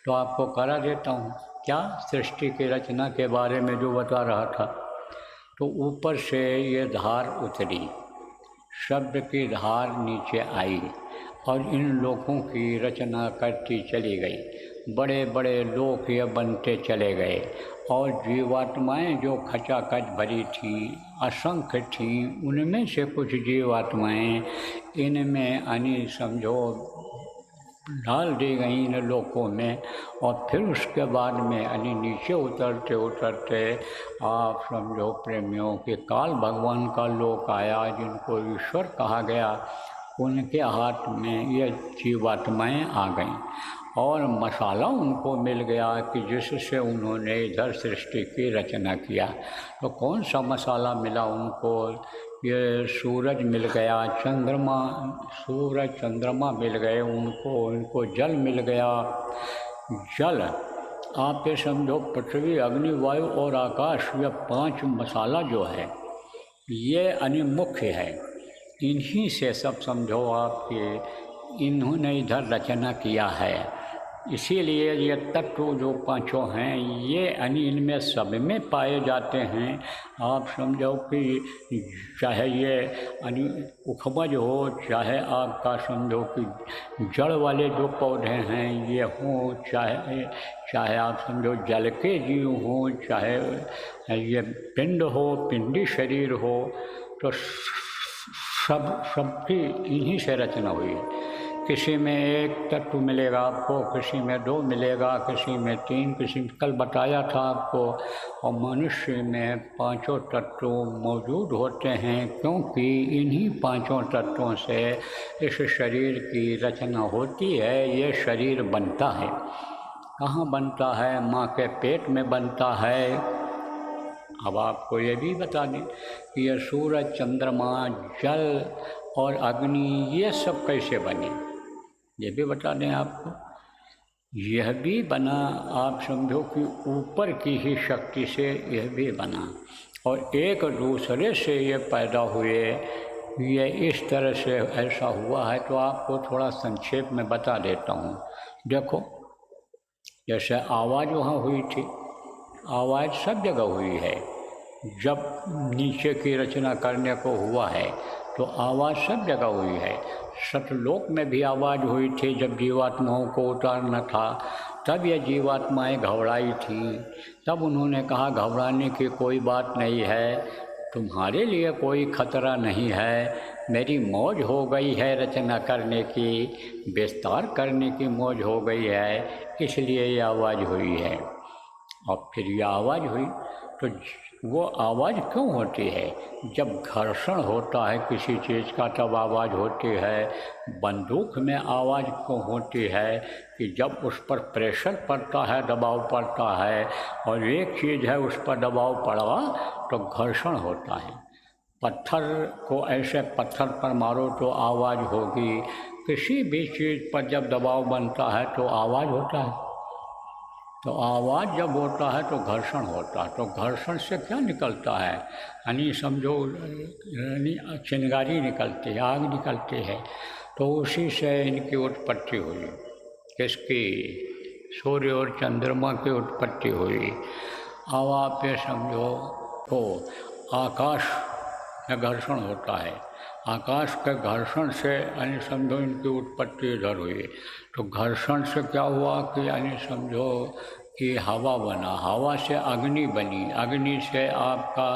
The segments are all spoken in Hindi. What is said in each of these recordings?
तो आपको करा देता हूँ। क्या? सृष्टि की रचना के बारे में जो बता रहा था। तो ऊपर से ये धार उतरी, शब्द की धार नीचे आई और इन लोकों की रचना करती चली गई। बड़े बड़े लोक ये बनते चले गए और जीवात्माएं जो खचाखच भरी थी, असंख्य थी, उनमें से कुछ जीवात्माएं इनमें समझो डाल दी गई इन लोकों में। और फिर उसके बाद में नीचे उतरते उतरते आप समझो प्रेमियों के काल भगवान का लोक आया, जिनको ईश्वर कहा गया। उनके हाथ में ये जीवात्माएं आ गईं और मसाला उनको मिल गया कि जिससे उन्होंने इधर सृष्टि की रचना किया। तो कौन सा मसाला मिला उनको? ये सूरज मिल गया, चंद्रमा, सूरज चंद्रमा मिल गए उनको जल मिल गया। जल आप ये समझो पृथ्वी, अग्नि, वायु और आकाश, ये 5 मसाला जो है ये मुख्य है। इन्हीं से सब समझो आपके इन्होंने इधर रचना किया है। इसीलिए ये तत्व जो 5 हैं ये इनमें सब में पाए जाते हैं। आप समझो कि चाहे ये उपज हो, चाहे आपका समझो कि जड़ वाले जो पौधे हैं ये हों, चाहे आप समझो जल के जीव हों, चाहे ये पिंड हो, पिंडी शरीर हो, तो सबकी इन्हीं से रचना हुई है। किसी में 1 तत्व मिलेगा आपको, किसी में 2 मिलेगा, किसी में 3, किसी में कल बताया था आपको। और मनुष्य में 5 तत्व मौजूद होते हैं, क्योंकि इन्हीं 5 तत्वों से इस शरीर की रचना होती है। ये शरीर बनता है। कहाँ बनता है? माँ के पेट में बनता है। अब आपको ये भी बता दें कि यह सूरज, चंद्रमा, जल और अग्नि ये सब कैसे बने, ये भी बता दें आपको। यह भी बना आप समझो कि ऊपर की ही शक्ति से यह भी बना और एक दूसरे से ये पैदा हुए। ये इस तरह से ऐसा हुआ है। तो आपको थोड़ा संक्षेप में बता देता हूँ। देखो, जैसे आवाज़ वहाँ हुई थी, आवाज़ सब जगह हुई है। जब नीचे की रचना करने को हुआ है तो आवाज़ सब जगह हुई है। सतलोक में भी आवाज़ हुई थी जब जीवात्माओं को उतारना था, तब ये जीवात्माएं घबराई थी। तब उन्होंने कहा घबराने की कोई बात नहीं है, तुम्हारे लिए कोई खतरा नहीं है, मेरी मौज हो गई है रचना करने की, विस्तार करने की मौज हो गई है, इसलिए ये आवाज़ हुई है। और फिर ये आवाज़ हुई तो वो आवाज़ क्यों होती है? जब घर्षण होता है किसी चीज़ का तब आवाज़ होती है। बंदूक में आवाज़ क्यों होती है? कि जब उस पर प्रेशर पड़ता है, दबाव पड़ता है, और एक चीज़ है उस पर दबाव पड़ा तो घर्षण होता है। पत्थर को ऐसे पत्थर पर मारो तो आवाज़ होगी। किसी भी चीज़ पर जब दबाव बनता है तो आवाज़ होता है। तो आवाज़ जब होता है तो घर्षण होता है। तो घर्षण से क्या निकलता है? समझो चिंगारी निकलती है, आग निकलती है। तो उसी से इनकी उत्पत्ति हुई। किसकी? सूर्य और चंद्रमा की उत्पत्ति हुई। अब आप ये समझो तो आकाश में घर्षण होता है, आकाश के घर्षण से समझो इनकी उत्पत्ति इधर हुई। तो घर्षण से क्या हुआ कि समझो कि हवा बना, हवा से अग्नि बनी, अग्नि से आपका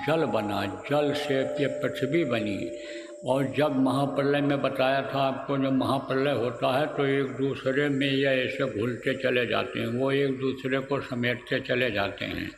जल बना, जल से ये पृथ्वी बनी। और जब महाप्रलय में बताया था आपको, जब महाप्रलय होता है तो एक दूसरे में ये ऐसे घुलते चले जाते हैं, वो एक दूसरे को समेटते चले जाते हैं।